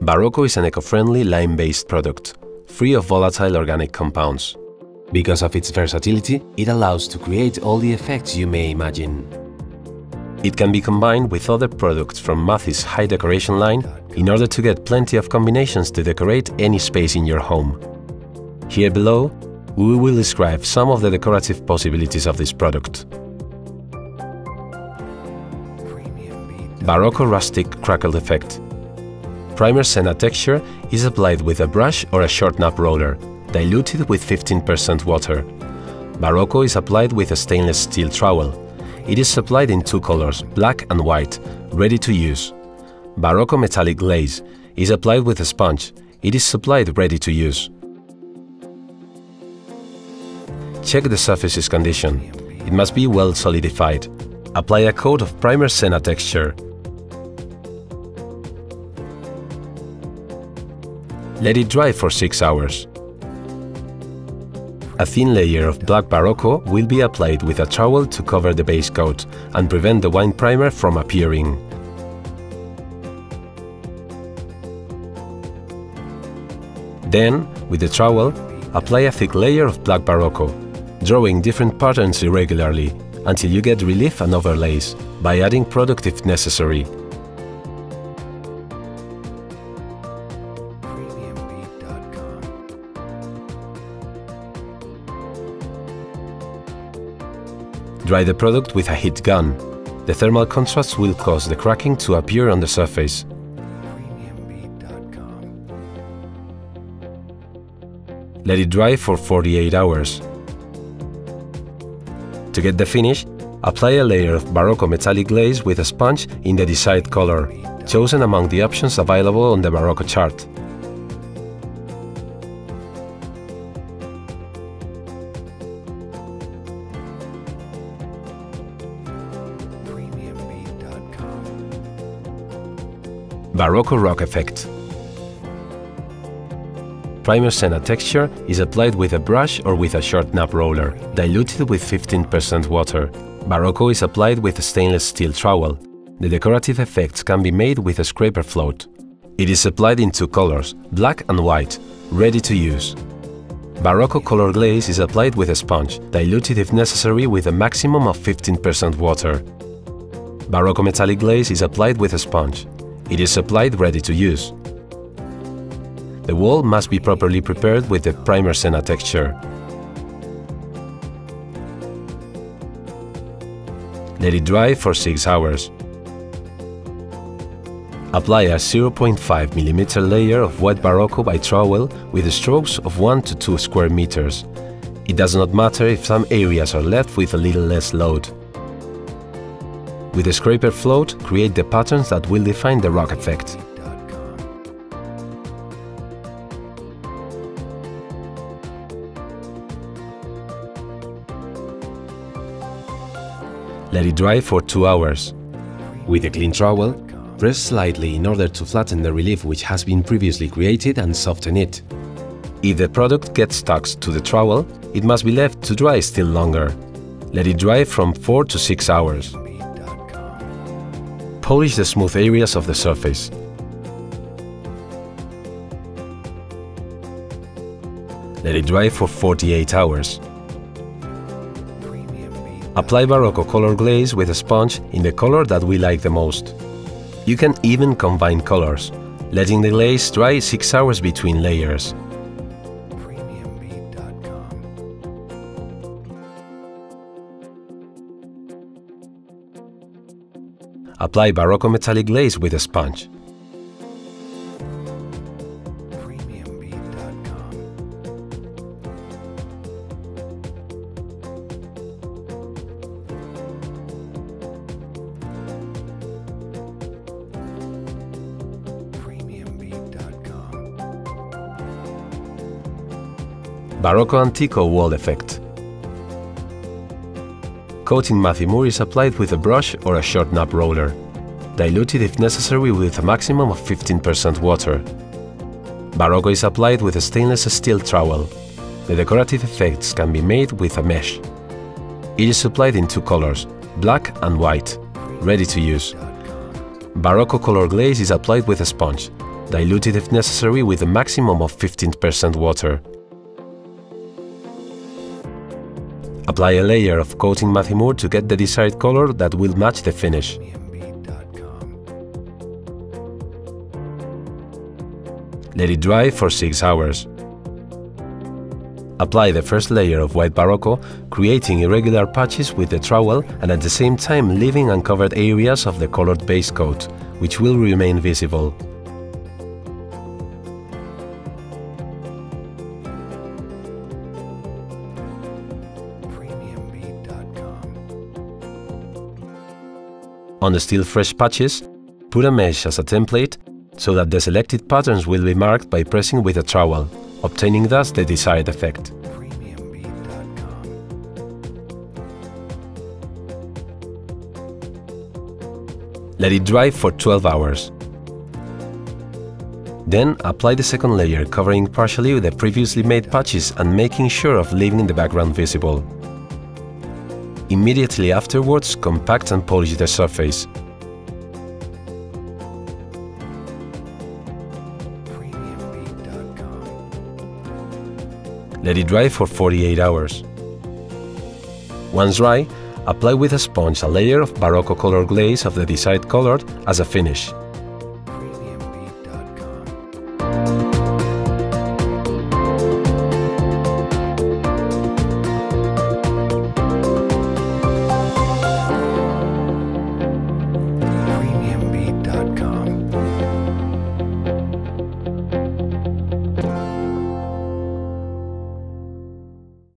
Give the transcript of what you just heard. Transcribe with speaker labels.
Speaker 1: Barocco is an eco-friendly lime-based product, free of volatile organic compounds. Because of its versatility, it allows to create all the effects you may imagine. It can be combined with other products from Macy's high decoration line in order to get plenty of combinations to decorate any space in your home. Here below, we will describe some of the decorative possibilities of this product. Barocco Rustic Crackled Effect. Primer Senna texture is applied with a brush or a short nap roller, diluted with 15% water. Barocco is applied with a stainless steel trowel. It is supplied in two colors, black and white, ready to use. Barocco metallic glaze is applied with a sponge. It is supplied ready to use. Check the surface's condition. It must be well solidified. Apply a coat of Primer Senna texture. Let it dry for 6 hours. A thin layer of black Barocco will be applied with a trowel to cover the base coat and prevent the white primer from appearing. Then, with the trowel, apply a thick layer of black Barocco, drawing different patterns irregularly until you get relief and overlays, by adding product if necessary. Dry the product with a heat gun. The thermal contrast will cause the cracking to appear on the surface. Let it dry for 48 hours. To get the finish, apply a layer of Barocco metallic glaze with a sponge in the desired color, chosen among the options available on the Barocco chart. Barocco Rock Effect. Primer Senna texture is applied with a brush or with a short nap roller, diluted with 15% water. Barocco is applied with a stainless steel trowel. The decorative effects can be made with a scraper float. It is applied in two colors, black and white, ready to use. Barocco color glaze is applied with a sponge, diluted if necessary with a maximum of 15% water. Barocco metallic glaze is applied with a sponge. It is applied ready to use. The wall must be properly prepared with the Primer Senna texture. Let it dry for 6 hours. Apply a 0.5 mm layer of wet Barocco by trowel with strokes of 1 to 2 square meters. It does not matter if some areas are left with a little less load. With the scraper float, create the patterns that will define the rock effect. Let it dry for 2 hours. With a clean trowel, press slightly in order to flatten the relief which has been previously created and soften it. If the product gets stuck to the trowel, it must be left to dry still longer. Let it dry from 4 to 6 hours. Polish the smooth areas of the surface. Let it dry for 48 hours. Apply Barocco color glaze with a sponge in the color that we like the most. You can even combine colors, letting the glaze dry 6 hours between layers. Apply Barocco metallic glaze with a sponge. Barocco Antico Wall-Effect. Coating Mathy Moore is applied with a brush or a short nap roller, diluted if necessary with a maximum of 15% water. Barocco is applied with a stainless steel trowel. The decorative effects can be made with a mesh. It is supplied in two colors, black and white, ready to use. Barocco color glaze is applied with a sponge. Dilute it if necessary with a maximum of 15% water. Apply a layer of coating Mathimur to get the desired color that will match the finish. Let it dry for 6 hours. Apply the first layer of white Barocco, creating irregular patches with the trowel and at the same time leaving uncovered areas of the colored base coat, which will remain visible. On the still fresh patches, put a mesh as a template so that the selected patterns will be marked by pressing with a trowel, obtaining thus the desired effect. Let it dry for 12 hours. Then apply the second layer, covering partially the previously made patches and making sure of leaving the background visible. Immediately afterwards, compact and polish the surface. Let it dry for 48 hours. Once dry, apply with a sponge a layer of Barocco color glaze of the desired color as a finish.